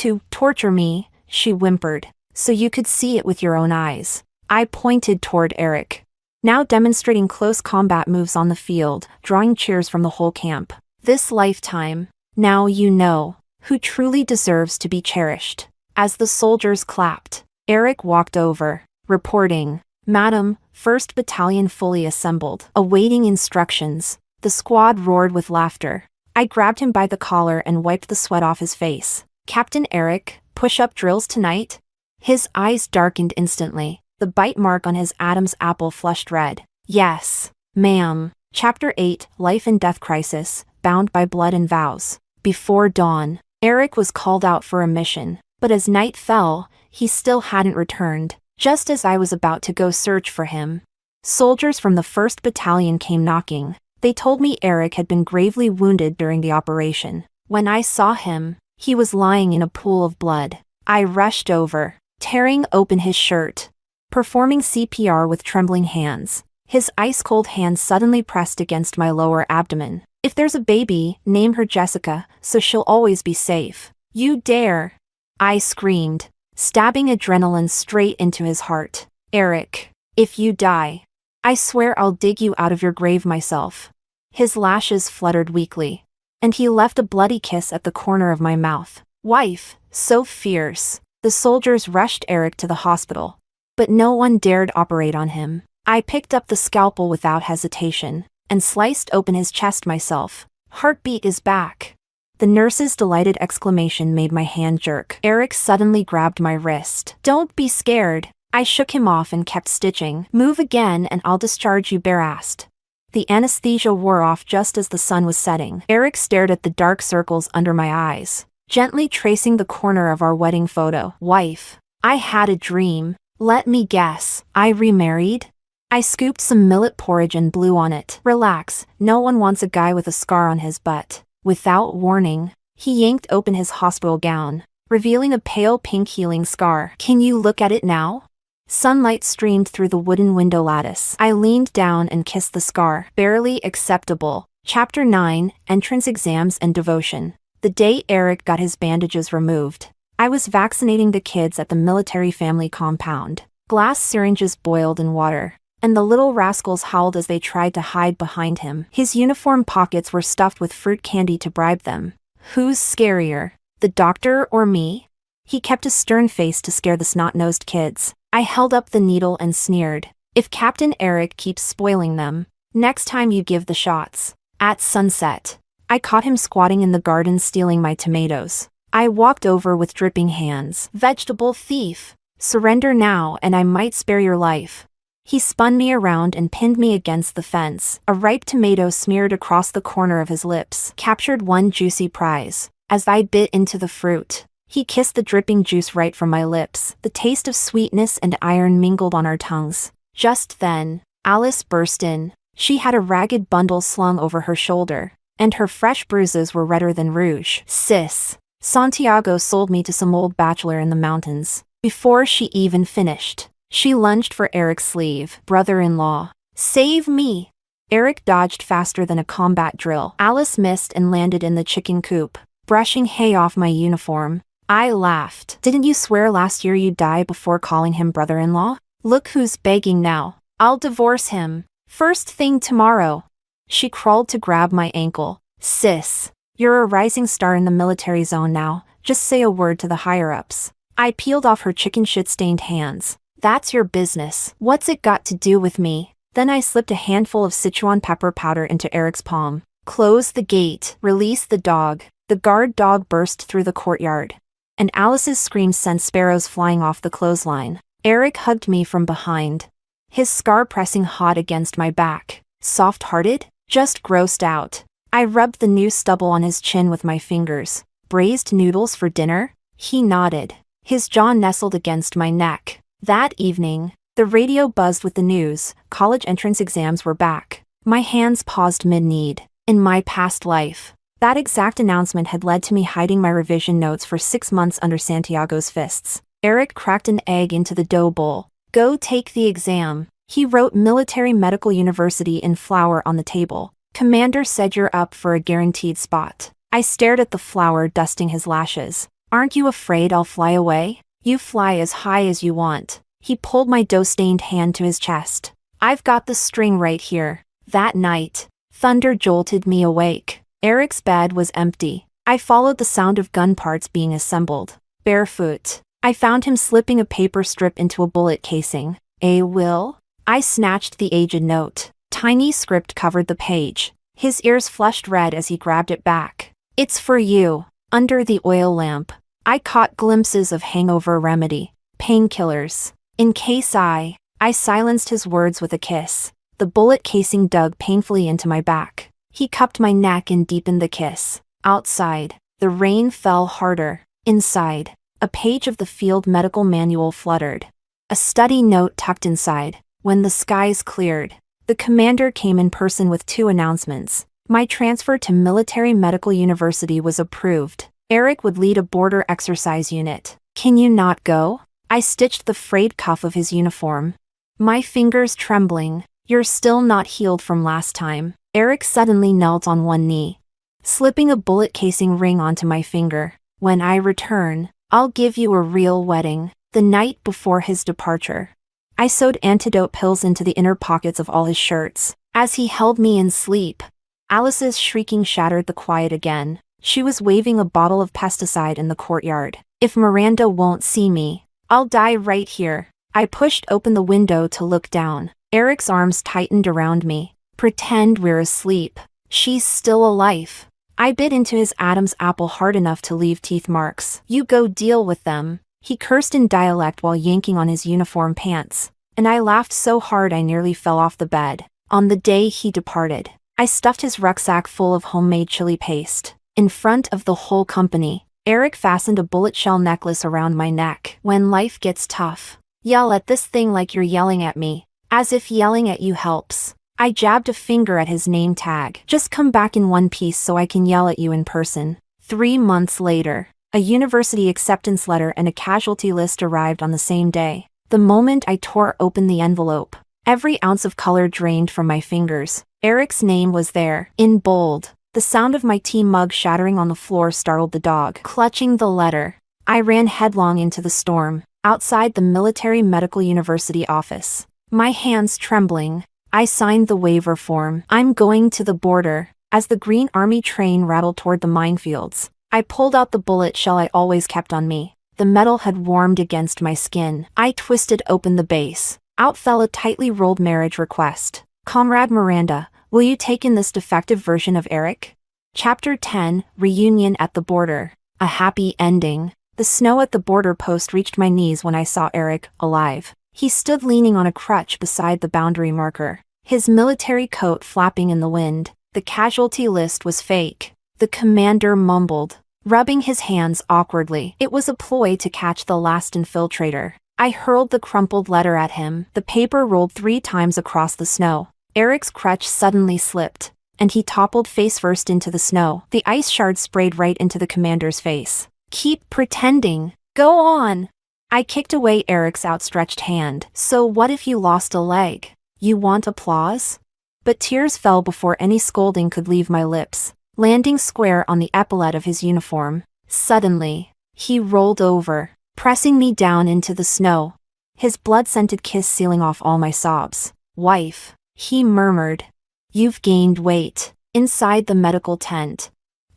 To torture me, she whimpered, so you could see it with your own eyes. I pointed toward Eric. now demonstrating close combat moves on the field, drawing cheers from the whole camp. This lifetime, now you know, who truly deserves to be cherished. As the soldiers clapped, Eric walked over, reporting, "Madam, 1st Battalion fully assembled, awaiting instructions." The squad roared with laughter. I grabbed him by the collar and wiped the sweat off his face. "Captain Eric, push-up drills tonight?" His eyes darkened instantly. The bite mark on his Adam's apple flushed red. "Yes, ma'am." Chapter 8, Life and Death Crisis, Bound by Blood and Vows. Before dawn, Eric was called out for a mission, but as night fell, he still hadn't returned. Just as I was about to go search for him, soldiers from the 1st Battalion came knocking. They told me Eric had been gravely wounded during the operation. When I saw him, he was lying in a pool of blood. I rushed over, tearing open his shirt, performing CPR with trembling hands. His ice-cold hand suddenly pressed against my lower abdomen. "If there's a baby, name her Jessica, so she'll always be safe." "You dare!" I screamed, stabbing adrenaline straight into his heart. "Eric, if you die, I swear I'll dig you out of your grave myself." His lashes fluttered weakly, and he left a bloody kiss at the corner of my mouth. "Wife, so fierce." The soldiers rushed Eric to the hospital, but no one dared operate on him. I picked up the scalpel without hesitation, and sliced open his chest myself. "Heartbeat is back." The nurse's delighted exclamation made my hand jerk. Eric suddenly grabbed my wrist. "Don't be scared." I shook him off and kept stitching. "Move again and I'll discharge you bare-assed." The anesthesia wore off just as the sun was setting. Eric stared at the dark circles under my eyes, gently tracing the corner of our wedding photo. "Wife, I had a dream." "Let me guess, I remarried?" I scooped some millet porridge and blew on it. "Relax, no one wants a guy with a scar on his butt." Without warning, he yanked open his hospital gown, revealing a pale pink healing scar. "Can you look at it now?" Sunlight streamed through the wooden window lattice. I leaned down and kissed the scar. "Barely acceptable." Chapter 9, Entrance Exams and Devotion. The day Eric got his bandages removed, I was vaccinating the kids at the military family compound. Glass syringes boiled in water, and the little rascals howled as they tried to hide behind him. His uniform pockets were stuffed with fruit candy to bribe them. Who's scarier, the doctor or me? He kept a stern face to scare the snot-nosed kids. I held up the needle and sneered. "If Captain Eric keeps spoiling them, next time you give the shots." At sunset, I caught him squatting in the garden stealing my tomatoes. I walked over with dripping hands. "Vegetable thief! Surrender now and I might spare your life." He spun me around and pinned me against the fence. A ripe tomato smeared across the corner of his lips captured one juicy prize. As I bit into the fruit, he kissed the dripping juice right from my lips. The taste of sweetness and iron mingled on our tongues. Just then, Alice burst in. She had a ragged bundle slung over her shoulder, and her fresh bruises were redder than rouge. "Sis, Santiago sold me to some old bachelor in the mountains." Before she even finished, she lunged for Eric's sleeve. "Brother-in-law, save me!" Eric dodged faster than a combat drill. Alice missed and landed in the chicken coop, brushing hay off my uniform. I laughed. "Didn't you swear last year you'd die before calling him brother-in-law? Look who's begging now. I'll divorce him. First thing tomorrow." She crawled to grab my ankle. "Sis, you're a rising star in the military zone now. Just say a word to the higher-ups." I peeled off her chicken shit-stained hands. "That's your business. What's it got to do with me?" Then I slipped a handful of Sichuan pepper powder into Eric's palm. "Close the gate. Release the dog." The guard dog burst through the courtyard, and Alice's screams sent sparrows flying off the clothesline. Eric hugged me from behind, his scar pressing hot against my back. "Soft-hearted? Just grossed out." I rubbed the new stubble on his chin with my fingers. "Braised noodles for dinner?" He nodded, his jaw nestled against my neck. That evening, the radio buzzed with the news. College entrance exams were back. My hands paused mid-need. In my past life, that exact announcement had led to me hiding my revision notes for 6 months under Santiago's fists. Eric cracked an egg into the dough bowl. "Go take the exam." He wrote Military Medical University in flour on the table. "Commander said you're up for a guaranteed spot." I stared at the flour dusting his lashes. "Aren't you afraid I'll fly away?" "You fly as high as you want." He pulled my dough-stained hand to his chest. I've got the string right here. That night, thunder jolted me awake. Eric's bed was empty. I followed the sound of gun parts being assembled. Barefoot, I found him slipping a paper strip into a bullet casing. A will? I snatched the aged note. Tiny script covered the page. His ears flushed red as he grabbed it back. It's for you. Under the oil lamp, I caught glimpses of hangover remedy, painkillers. In case I silenced his words with a kiss. The bullet casing dug painfully into my back. He cupped my neck and deepened the kiss. Outside, the rain fell harder. Inside, a page of the field medical manual fluttered. A study note tucked inside. When the skies cleared, the commander came in person with 2 announcements. My transfer to Military Medical University was approved. Eric would lead a border exercise unit. Can you not go? I stitched the frayed cuff of his uniform. My fingers trembling. You're still not healed from last time. Eric suddenly knelt on one knee, slipping a bullet casing ring onto my finger. When I return, I'll give you a real wedding. The night before his departure, I sewed antidote pills into the inner pockets of all his shirts. As he held me in sleep, Alice's shrieking shattered the quiet again. She was waving a bottle of pesticide in the courtyard. If Miranda won't see me, I'll die right here. I pushed open the window to look down. Eric's arms tightened around me. Pretend we're asleep. She's still alive. I bit into his Adam's apple hard enough to leave teeth marks. You go deal with them. He cursed in dialect while yanking on his uniform pants, and I laughed so hard I nearly fell off the bed. On the day he departed, I stuffed his rucksack full of homemade chili paste. In front of the whole company, Eric fastened a bullet shell necklace around my neck. When life gets tough, yell at this thing like you're yelling at me, as if yelling at you helps. I jabbed a finger at his name tag. Just come back in one piece so I can yell at you in person. 3 months later, a university acceptance letter and a casualty list arrived on the same day. The moment I tore open the envelope, every ounce of color drained from my fingers. Eric's name was there, in bold. The sound of my tea mug shattering on the floor startled the dog. Clutching the letter, I ran headlong into the storm, outside the Military Medical University office. My hands trembling, I signed the waiver form. I'm going to the border. As the Green Army train rattled toward the minefields, I pulled out the bullet shell I always kept on me. The metal had warmed against my skin. I twisted open the base. Out fell a tightly rolled marriage request. Comrade Miranda, will you take in this defective version of Eric? Chapter 10, Reunion at the Border. A happy ending. The snow at the border post reached my knees when I saw Eric, alive. He stood leaning on a crutch beside the boundary marker, his military coat flapping in the wind. The casualty list was fake. The commander mumbled, rubbing his hands awkwardly. It was a ploy to catch the last infiltrator. I hurled the crumpled letter at him. The paper rolled 3 times across the snow. Eric's crutch suddenly slipped, and he toppled face first into the snow. The ice shards sprayed right into the commander's face. Keep pretending. Go on. I kicked away Eric's outstretched hand. So what if you lost a leg? You want applause? But tears fell before any scolding could leave my lips, landing square on the epaulette of his uniform. Suddenly, he rolled over, pressing me down into the snow, his blood-scented kiss sealing off all my sobs. Wife, he murmured. You've gained weight. Inside the medical tent,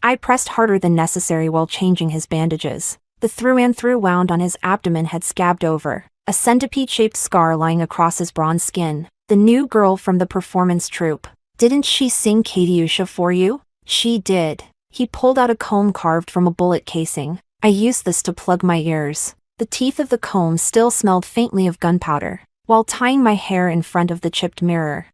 I pressed harder than necessary while changing his bandages. The through-and-through wound on his abdomen had scabbed over, a centipede-shaped scar lying across his bronze skin. The new girl from the performance troupe. Didn't she sing Katyusha for you? She did. He pulled out a comb carved from a bullet casing. I used this to plug my ears. The teeth of the comb still smelled faintly of gunpowder. While tying my hair in front of the chipped mirror,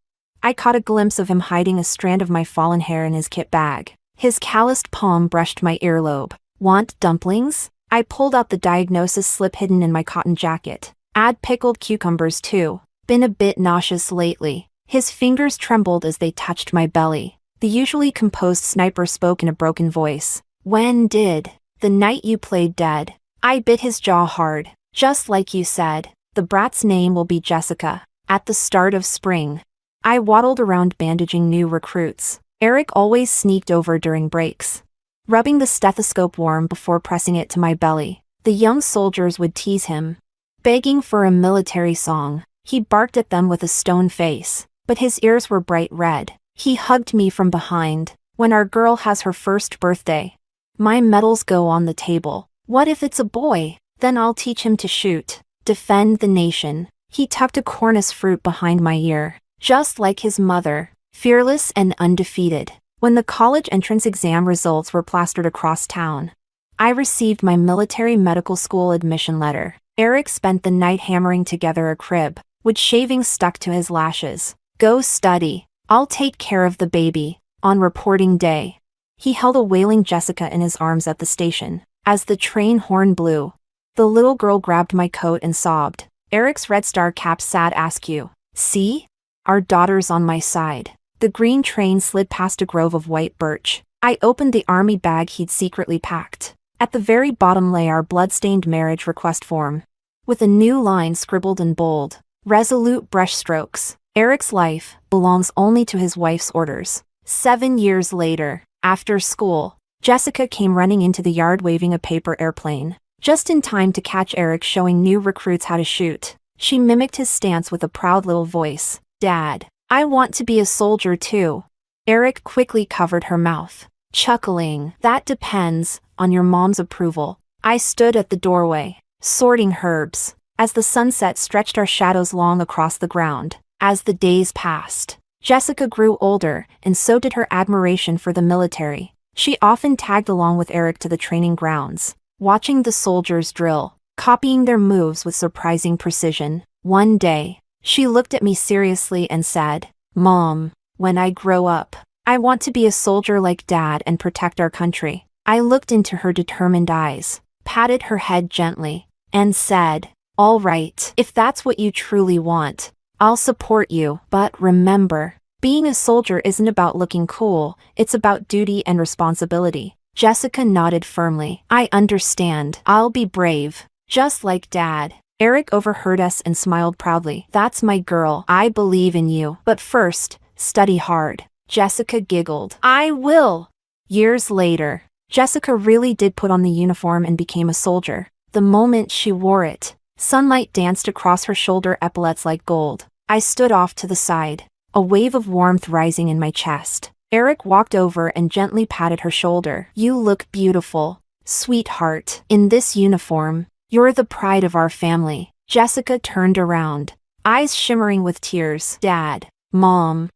I caught a glimpse of him hiding a strand of my fallen hair in his kit bag. His calloused palm brushed my earlobe. Want dumplings? I pulled out the diagnosis slip hidden in my cotton jacket. Add pickled cucumbers too. Been a bit nauseous lately. His fingers trembled as they touched my belly. The usually composed sniper spoke in a broken voice. When did? The night you played dead. I bit his jaw hard. Just like you said. The brat's name will be Jessica. At the start of spring. I waddled around bandaging new recruits. Eric always sneaked over during breaks, rubbing the stethoscope warm before pressing it to my belly. The young soldiers would tease him, begging for a military song. He barked at them with a stone face, but his ears were bright red. He hugged me from behind. When our girl has her first birthday, my medals go on the table. What if it's a boy? Then I'll teach him to shoot. Defend the nation. He tucked a cornus fruit behind my ear, just like his mother, fearless and undefeated. When the college entrance exam results were plastered across town, I received my military medical school admission letter. Eric spent the night hammering together a crib, with shavings stuck to his lashes. Go study. I'll take care of the baby. On reporting day, he held a wailing Jessica in his arms at the station. As the train horn blew, the little girl grabbed my coat and sobbed. Eric's Red Star cap sad askew. See? Our daughter's on my side. The green train slid past a grove of white birch. I opened the army bag he'd secretly packed. At the very bottom lay our bloodstained marriage request form, with a new line scribbled in bold, resolute brushstrokes. Eric's life belongs only to his wife's orders. 7 years later, after school, Jessica came running into the yard waving a paper airplane, just in time to catch Eric showing new recruits how to shoot. She mimicked his stance with a proud little voice. Dad, I want to be a soldier too. Eric quickly covered her mouth, chuckling. That depends on your mom's approval. I stood at the doorway, sorting herbs, as the sunset stretched our shadows long across the ground. As the days passed, Jessica grew older, and so did her admiration for the military. She often tagged along with Eric to the training grounds, watching the soldiers drill, copying their moves with surprising precision. One day, she looked at me seriously and said, Mom, when I grow up, I want to be a soldier like Dad and protect our country. I looked into her determined eyes, patted her head gently, and said, all right, if that's what you truly want, I'll support you. But remember, being a soldier isn't about looking cool, it's about duty and responsibility. Jessica nodded firmly. I understand. I'll be brave, just like Dad. Eric overheard us and smiled proudly. That's my girl. I believe in you. But first, study hard. Jessica giggled. I will. Years later, Jessica really did put on the uniform and became a soldier. The moment she wore it, sunlight danced across her shoulder epaulets like gold. I stood off to the side, a wave of warmth rising in my chest. Eric walked over and gently patted her shoulder. You look beautiful, sweetheart. In this uniform, you're the pride of our family. Jessica turned around, eyes shimmering with tears. Dad, Mom,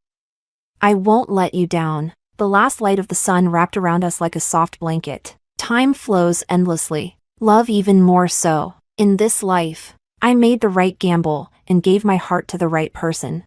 I won't let you down. The last light of the sun wrapped around us like a soft blanket. Time flows endlessly, love even more so. In this life, I made the right gamble and gave my heart to the right person.